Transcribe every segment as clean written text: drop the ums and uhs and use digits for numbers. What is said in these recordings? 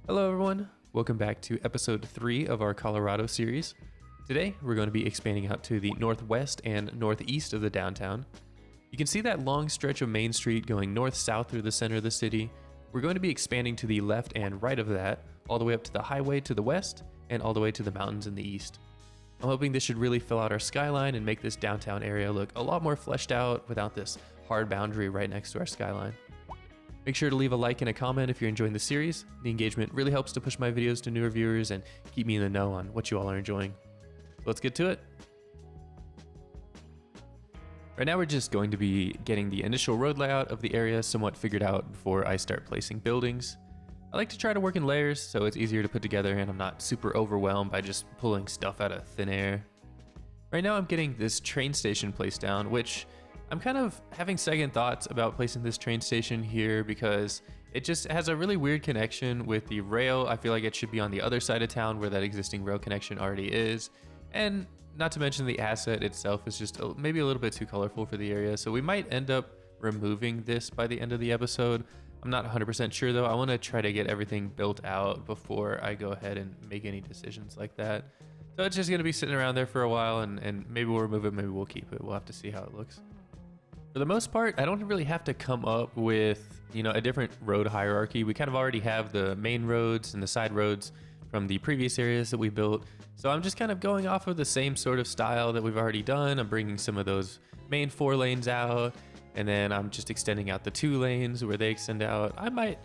Hello everyone, welcome back to episode 3 of our Colorado series. Today we're going to be expanding out to the northwest and northeast of the downtown. You can see that long stretch of Main Street going north-south through the center of the city. We're going to be expanding to the left and right of that, all the way up to the highway to the west and all the way to the mountains in the east. I'm hoping this should really fill out our skyline and make this downtown area look a lot more fleshed out without this hard boundary right next to our skyline. Make sure to leave a like and a comment if you're enjoying the series. The engagement really helps to push my videos to newer viewers and keep me in the know on what you all are enjoying. Let's get to it. Right now we're just going to be getting the initial road layout of the area somewhat figured out before I start placing buildings. I like to try to work in layers so it's easier to put together and I'm not super overwhelmed by just pulling stuff out of thin air. Right now I'm getting this train station placed down, which I'm kind of having second thoughts about placing this train station here because it just has a really weird connection with the rail. I feel like it should be on the other side of town where that existing rail connection already is. And not to mention the asset itself is just maybe a little bit too colorful for the area. So we might end up removing this by the end of the episode. I'm not 100% sure though. I want to try to get everything built out before I go ahead and make any decisions like that. So it's just going to be sitting around there for a while and maybe we'll remove it, maybe we'll keep it. We'll have to see how it looks. For the most part, I don't really have to come up with, a different road hierarchy. We kind of already have the main roads and the side roads from the previous areas that we built. So I'm just kind of going off of the same sort of style that we've already done. I'm bringing some of those main 4 lanes out, and then I'm just extending out the 2 lanes where they extend out. I might,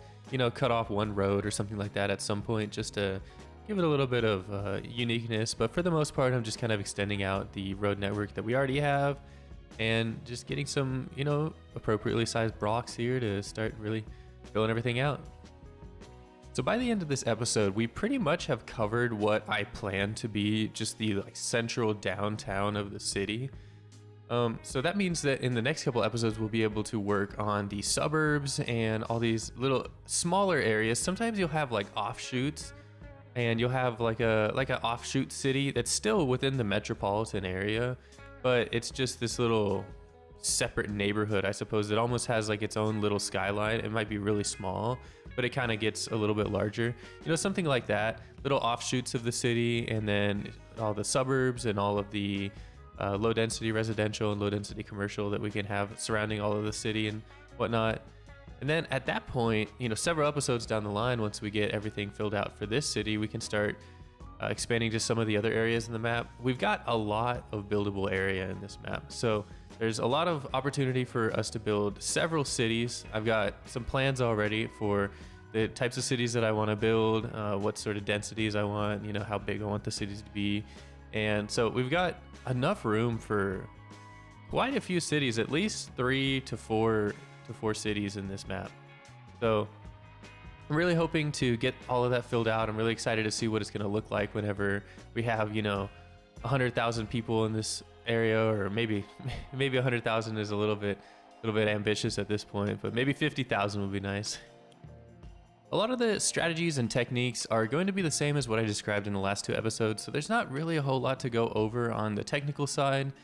cut off one road or something like that at some point just to give it a little bit of uniqueness. But for the most part, I'm just kind of extending out the road network that we already have and just getting some, appropriately sized blocks here to start really filling everything out. So by the end of this episode, we pretty much have covered what I plan to be just the central downtown of the city. So that means that in the next couple episodes, we'll be able to work on the suburbs and all these little smaller areas. Sometimes you'll have offshoots, and you'll have like a offshoot city that's still within the metropolitan area, but it's just this little separate neighborhood, I suppose. It almost has its own little skyline. It might be really small, but it kind of gets a little bit larger. Something like that. Little offshoots of the city, and then all the suburbs and all of the low density residential and low density commercial that we can have surrounding all of the city and whatnot. And then at that point, several episodes down the line, once we get everything filled out for this city, we can start expanding to some of the other areas in the map. We've got a lot of buildable area in this map, so there's a lot of opportunity for us to build several cities. I've got some plans already for the types of cities that I want to build, what sort of densities I want, how big I want the cities to be. And so we've got enough room for quite a few cities, at least 3 to 4 cities in this map. So I'm really hoping to get all of that filled out. I'm really excited to see what it's going to look like whenever we have, 100,000 people in this area, or maybe 100,000 is a little bit ambitious at this point, but maybe 50,000 would be nice. A lot of the strategies and techniques are going to be the same as what I described in the last 2 episodes, so there's not really a whole lot to go over on the technical side.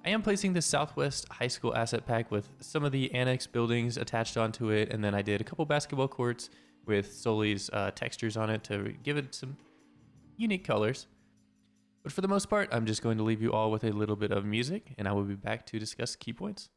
I am placing the Southwest High School asset pack with some of the annex buildings attached onto it, and then I did a couple basketball courts with Sully's textures on it to give it some unique colors. But for the most part, I'm just going to leave you all with a little bit of music, and I will be back to discuss key points.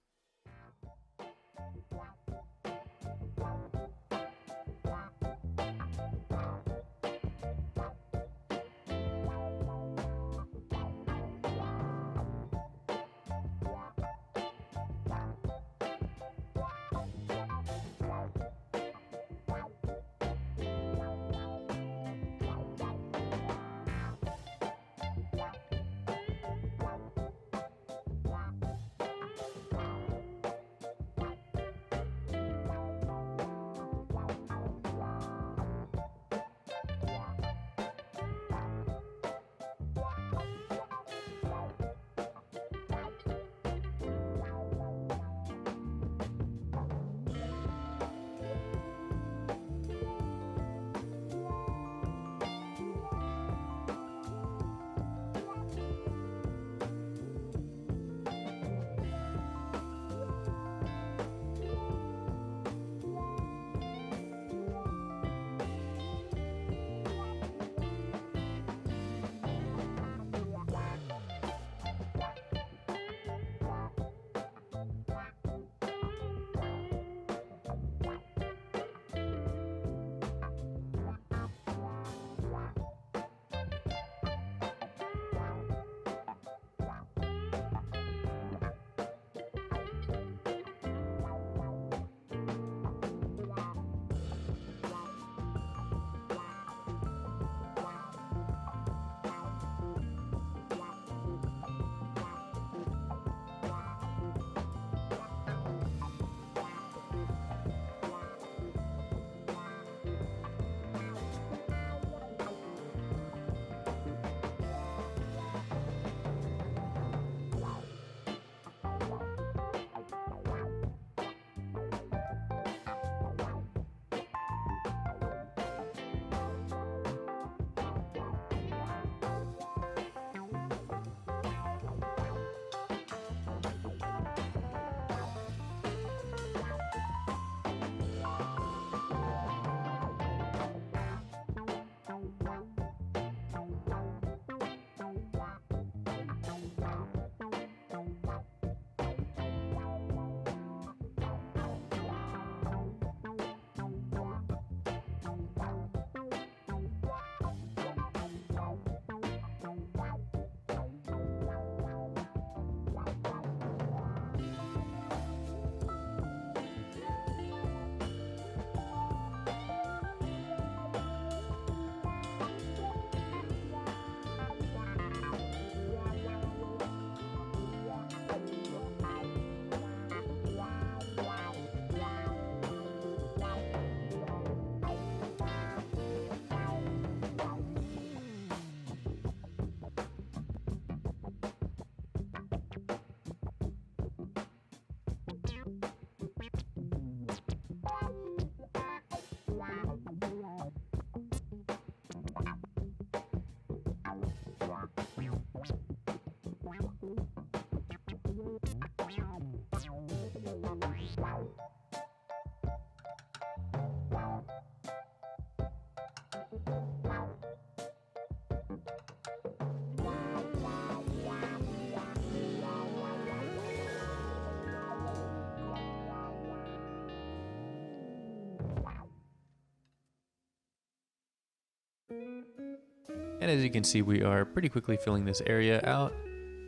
And as you can see, we are pretty quickly filling this area out.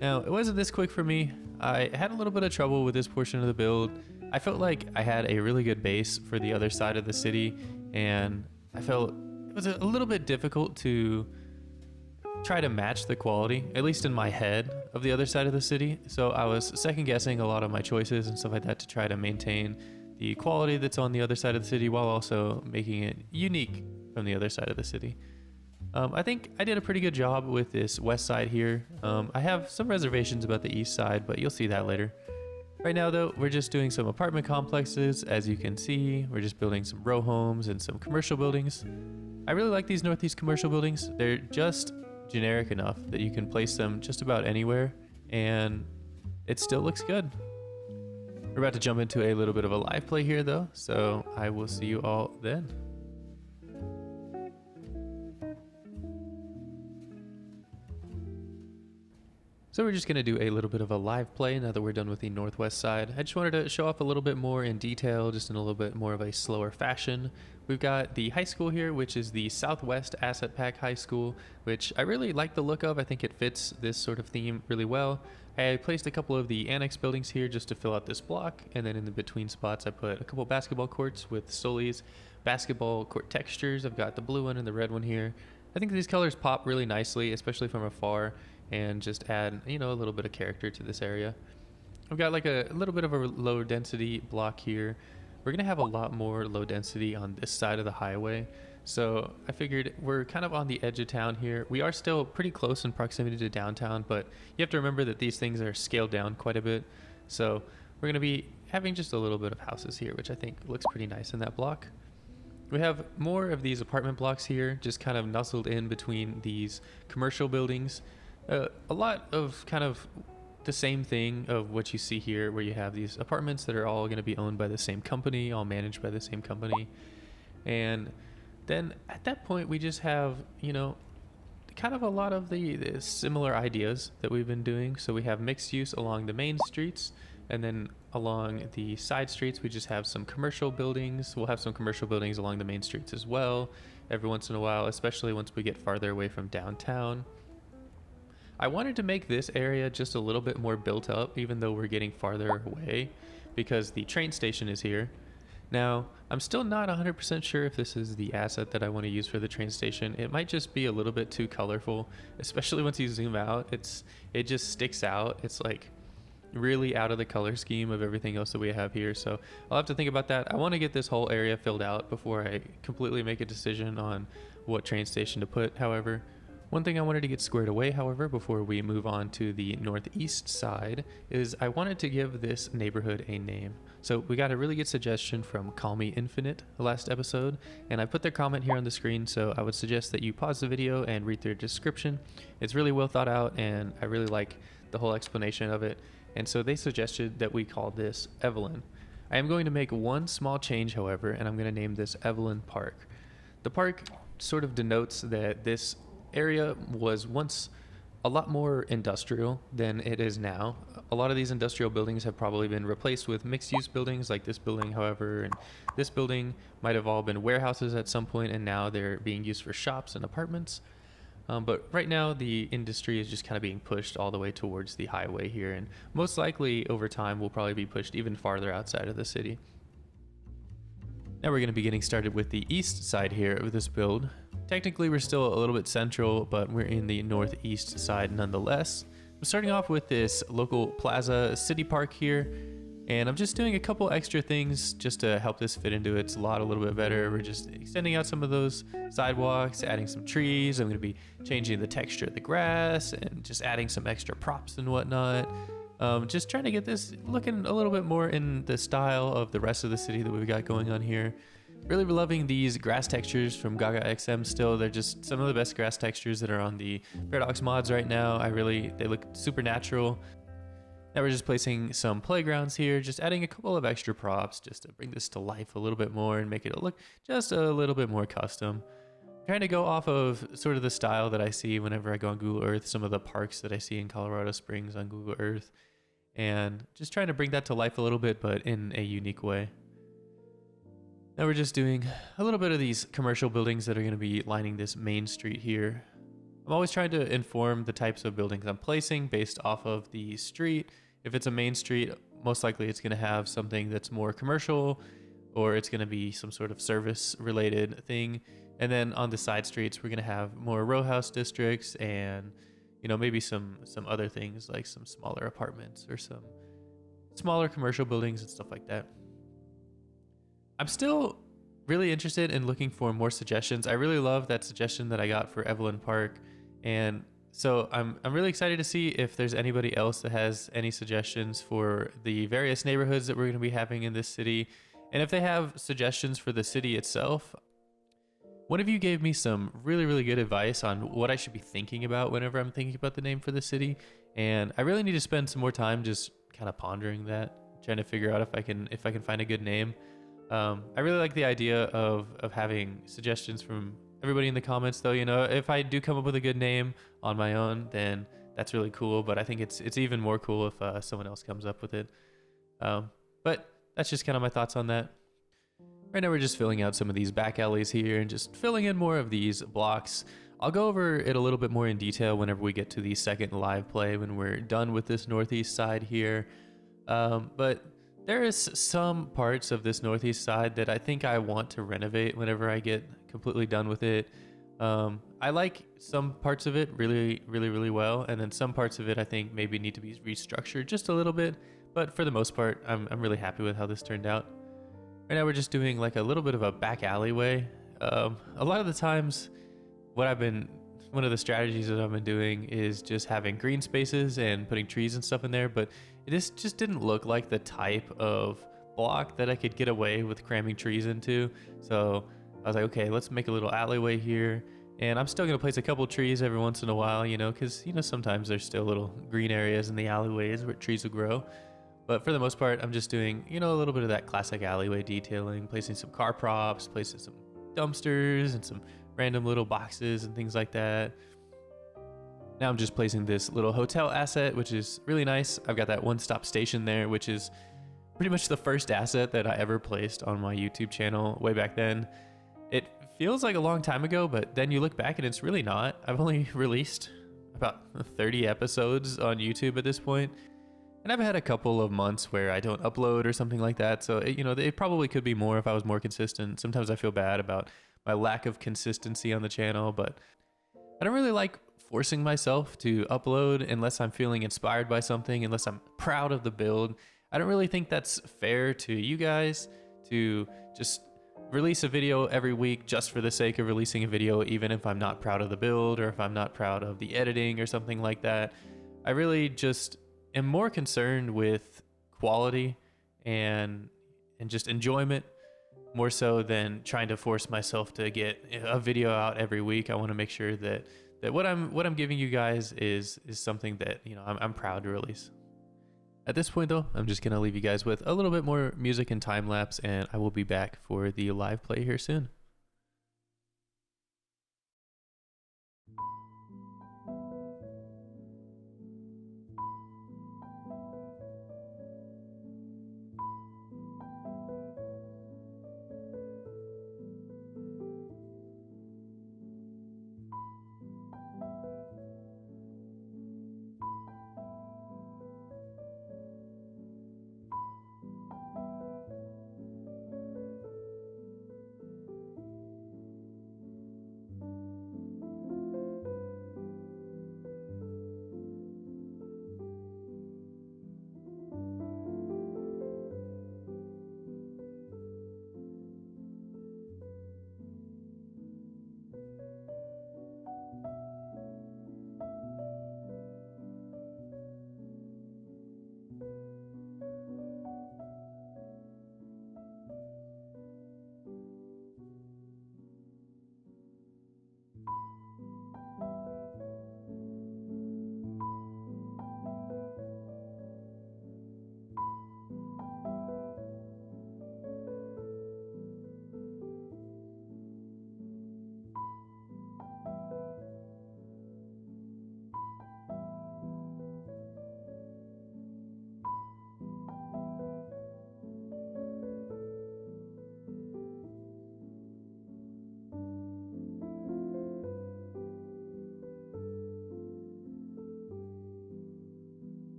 Now, it wasn't this quick for me. I had a little bit of trouble with this portion of the build. I felt like I had a really good base for the other side of the city, and I felt it was a little bit difficult to try to match the quality, at least in my head, of the other side of the city. So I was second guessing a lot of my choices and stuff like that to try to maintain the quality that's on the other side of the city while also making it unique from the other side of the city. I think I did a pretty good job with this west side here. I have some reservations about the east side, but you'll see that later. Right now though, we're just doing some apartment complexes. As you can see, we're just building some row homes and some commercial buildings. I really like these northeast commercial buildings. They're just generic enough that you can place them just about anywhere and it still looks good. We're about to jump into a little bit of a live play here though, so I will see you all then. So we're just going to do a little bit of a live play now that we're done with the northwest side. I just wanted to show off a little bit more in detail, just in a little bit more of a slower fashion. We've got the high school here, which is the Southwest Asset Pack High School, which I really like the look of. I think it fits this sort of theme really well. I placed a couple of the annex buildings here just to fill out this block, and then in the between spots I put a couple basketball courts with Sully's basketball court textures. I've got the blue one and the red one here. I think these colors pop really nicely, especially from afar, and just add, you know, a little bit of character to this area. I've got like a little bit of a low density block here. We're gonna have a lot more low density on this side of the highway. So I figured we're kind of on the edge of town here. We are still pretty close in proximity to downtown, but you have to remember that these things are scaled down quite a bit. So we're gonna be having just a little bit of houses here, which I think looks pretty nice in that block. We have more of these apartment blocks here, just kind of nuzzled in between these commercial buildings. A lot of kind of the same thing of what you see here, where you have these apartments that are all going to be owned by the same company, all managed by the same company. And then at that point, we just have, you know, kind of a lot of the similar ideas that we've been doing. So we have mixed use along the main streets, and then along the side streets, we just have some commercial buildings. We'll have some commercial buildings along the main streets as well, every once in a while, especially once we get farther away from downtown. I wanted to make this area just a little bit more built up, even though we're getting farther away, because the train station is here. Now, I'm still not 100% sure if this is the asset that I want to use for the train station. It might just be a little bit too colorful, especially once you zoom out. It just sticks out. It's like really out of the color scheme of everything else that we have here. So I'll have to think about that. I want to get this whole area filled out before I completely make a decision on what train station to put, however. One thing I wanted to get squared away, however, before we move on to the northeast side, is I wanted to give this neighborhood a name. So we got a really good suggestion from Call Me Infinite last episode, and I put their comment here on the screen, so I would suggest that you pause the video and read their description. It's really well thought out, and I really like the whole explanation of it. And so they suggested that we call this Evelyn. I am going to make one small change, however, and I'm going to name this Evelyn Park. The park sort of denotes that this area was once a lot more industrial than it is now. A lot of these industrial buildings have probably been replaced with mixed-use buildings like this building, however, and this building might have all been warehouses at some point, and now they're being used for shops and apartments. But right now the industry is just kind of being pushed all the way towards the highway here, and most likely over time will probably be pushed even farther outside of the city. Now we're going to be getting started with the east side here of this build. Technically we're still a little bit central, but we're in the northeast side nonetheless. I'm starting off with this local plaza city park here, and I'm just doing a couple extra things just to help this fit into its lot a little bit better. We're just extending out some of those sidewalks, adding some trees. I'm going to be changing the texture of the grass and just adding some extra props and whatnot. Just trying to get this looking a little bit more in the style of the rest of the city that we've got going on here. Really loving these grass textures from Gaga XM still. They're just some of the best grass textures that are on the Paradox mods right now. They look super natural. Now we're just placing some playgrounds here, just adding a couple of extra props just to bring this to life a little bit more and make it look just a little bit more custom. I'm trying to go off of sort of the style that I see whenever I go on Google Earth, some of the parks that I see in Colorado Springs on Google Earth, and just trying to bring that to life a little bit, but in a unique way. Now we're just doing a little bit of these commercial buildings that are going to be lining this main street here. I'm always trying to inform the types of buildings I'm placing based off of the street. If it's a main street, most likely it's going to have something that's more commercial, or it's going to be some sort of service related thing. And then on the side streets, we're going to have more row house districts and, maybe some other things like some smaller apartments or some smaller commercial buildings and stuff like that. I'm still really interested in looking for more suggestions. I really love that suggestion that I got for Evelyn Park. And so I'm really excited to see if there's anybody else that has any suggestions for the various neighborhoods that we're going to be having in this city. And if they have suggestions for the city itself. One of you gave me some really, really good advice on what I should be thinking about whenever I'm thinking about the name for the city. And I really need to spend some more time just kind of pondering that, trying to figure out if I can find a good name. I really like the idea of having suggestions from everybody in the comments, though. If I do come up with a good name on my own, then that's really cool. But I think it's even more cool if someone else comes up with it. But that's just kind of my thoughts on that. Right now we're just filling out some of these back alleys here and just filling in more of these blocks. I'll go over it a little bit more in detail whenever we get to the second live play, when we're done with this northeast side here. But there is some parts of this northeast side that I think I want to renovate whenever I get completely done with it. I like some parts of it really, really, really well, and then some parts of it I think maybe need to be restructured just a little bit. But for the most part, I'm really happy with how this turned out. Right now we're just doing like a little bit of a back alleyway. A lot of the times, one of the strategies that I've been doing is just having green spaces and putting trees and stuff in there, but this just didn't look like the type of block that I could get away with cramming trees into. So I was like, okay, let's make a little alleyway here. And I'm still gonna place a couple trees every once in a while, because sometimes there's still little green areas in the alleyways where trees will grow. But for the most part, I'm just doing, a little bit of that classic alleyway detailing, placing some car props, placing some dumpsters and some random little boxes and things like that. Now I'm just placing this little hotel asset, which is really nice. I've got that one-stop station there, which is pretty much the first asset that I ever placed on my YouTube channel way back then. It feels like a long time ago, but then you look back and it's really not. I've only released about 30 episodes on YouTube at this point. And I've had a couple of months where I don't upload or something like that. So, it probably could be more if I was more consistent. Sometimes I feel bad about my lack of consistency on the channel, but I don't really like forcing myself to upload unless I'm feeling inspired by something, unless I'm proud of the build. I don't really think that's fair to you guys to just release a video every week just for the sake of releasing a video, even if I'm not proud of the build or if I'm not proud of the editing or something like that. I really just am more concerned with quality and just enjoyment, more so than trying to force myself to get a video out every week. I want to make sure that what I'm giving you guys is something that I'm proud to release. At this point though, I'm just gonna leave you guys with a little bit more music and time lapse, and I will be back for the live play here soon.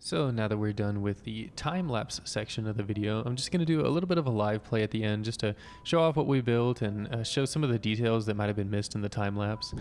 So now that we're done with the time-lapse section of the video, I'm just going to do a little bit of a live play at the end just to show off what we built and show some of the details that might have been missed in the time-lapse.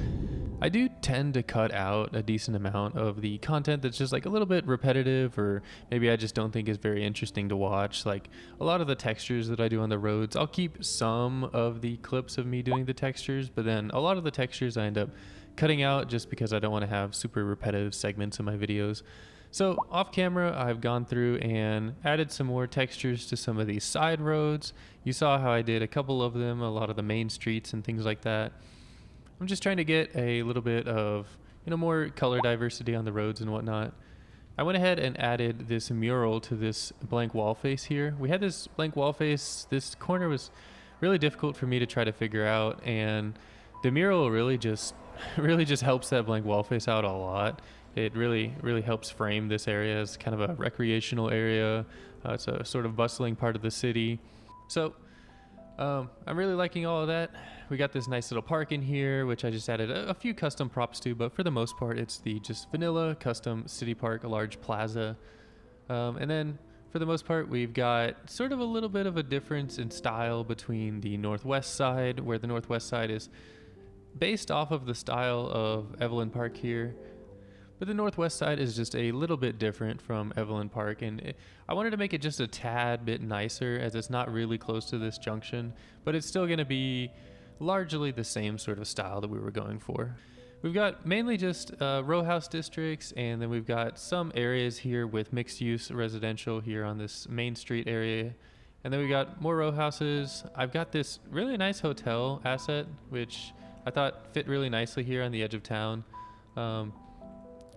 I do tend to cut out a decent amount of the content that's just like a little bit repetitive, or maybe I just don't think is very interesting to watch. Like a lot of the textures that I do on the roads, I'll keep some of the clips of me doing the textures, but then a lot of the textures I end up cutting out just because I don't want to have super repetitive segments in my videos. So off camera, I've gone through and added some more textures to some of these side roads. You saw how I did a couple of them, a lot of the main streets and things like that. I'm just trying to get a little bit of, more color diversity on the roads and whatnot. I went ahead and added this mural to this blank wall face here. We had this blank wall face. This corner was really difficult for me to try to figure out, and the mural really just helps that blank wall face out a lot. It really helps frame this area as kind of a recreational area. It's a sort of bustling part of the city. So I'm really liking all of that. We got this nice little park in here, which I just added a few custom props to, but for the most part, it's the just vanilla custom city park, a large plaza. And then for the most part, we've got sort of a little bit of a difference in style between the northwest side, where the northwest side is based off of the style of Evelyn Park here. But the northwest side is just a little bit different from Evelyn Park, and I wanted to make it just a tad bit nicer, as it's not really close to this junction, but it's still going to be largely the same sort of style that we were going for. We've got mainly just row house districts, and then we've got some areas here with mixed use residential here on this main street area. And then we got more row houses. I've got this really nice hotel asset, which I thought fit really nicely here on the edge of town.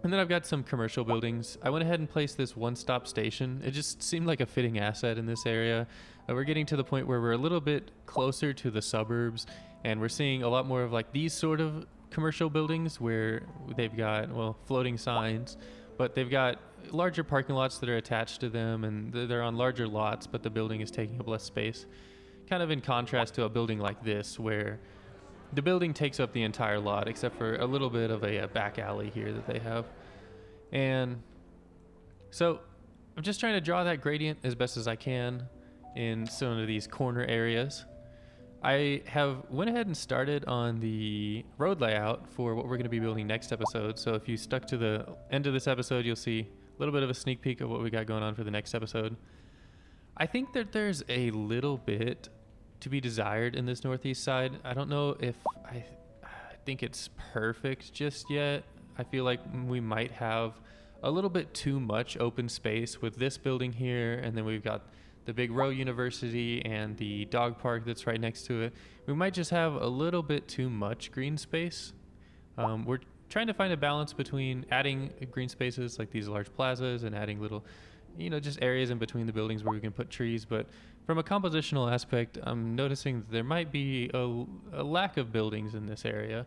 And then I've got some commercial buildings. I went ahead and placed this one-stop station. It just seemed like a fitting asset in this area. We're getting to the point where we're a little bit closer to the suburbs, and we're seeing a lot more of like these sort of commercial buildings where they've got, floating signs, but they've got larger parking lots that are attached to them, and they're on larger lots, but the building is taking up less space. Kind of in contrast to a building like this, where the building takes up the entire lot, except for a little bit of a back alley here that they have. And so I'm just trying to draw that gradient as best as I can in some of these corner areas. I have went ahead and started on the road layout for what we're going to be building next episode. So if you stuck to the end of this episode, you'll see a little bit of a sneak peek of what we got going on for the next episode. I think that there's a little bit to be desired in this northeast side. I don't know if I think it's perfect just yet. I feel like we might have a little bit too much open space with this building here, and then we've got the big Row University and the dog park that's right next to it. We might just have a little bit too much green space. We're trying to find a balance between adding green spaces like these large plazas and adding little, just areas in between the buildings where we can put trees. But from a compositional aspect, I'm noticing that there might be a lack of buildings in this area.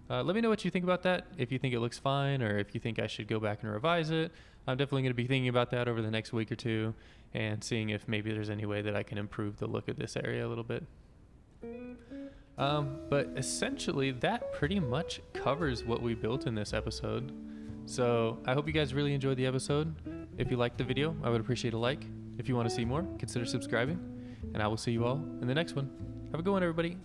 Let me know what you think about that, if you think it looks fine, or if you think I should go back and revise it. I'm definitely going to be thinking about that over the next week or two, and seeing if maybe there's any way that I can improve the look of this area a little bit. But essentially, that pretty much covers what we built in this episode. So I hope you guys really enjoyed the episode. If you liked the video, I would appreciate a like. If you want to see more, consider subscribing, and I will see you all in the next one. Have a good one, everybody.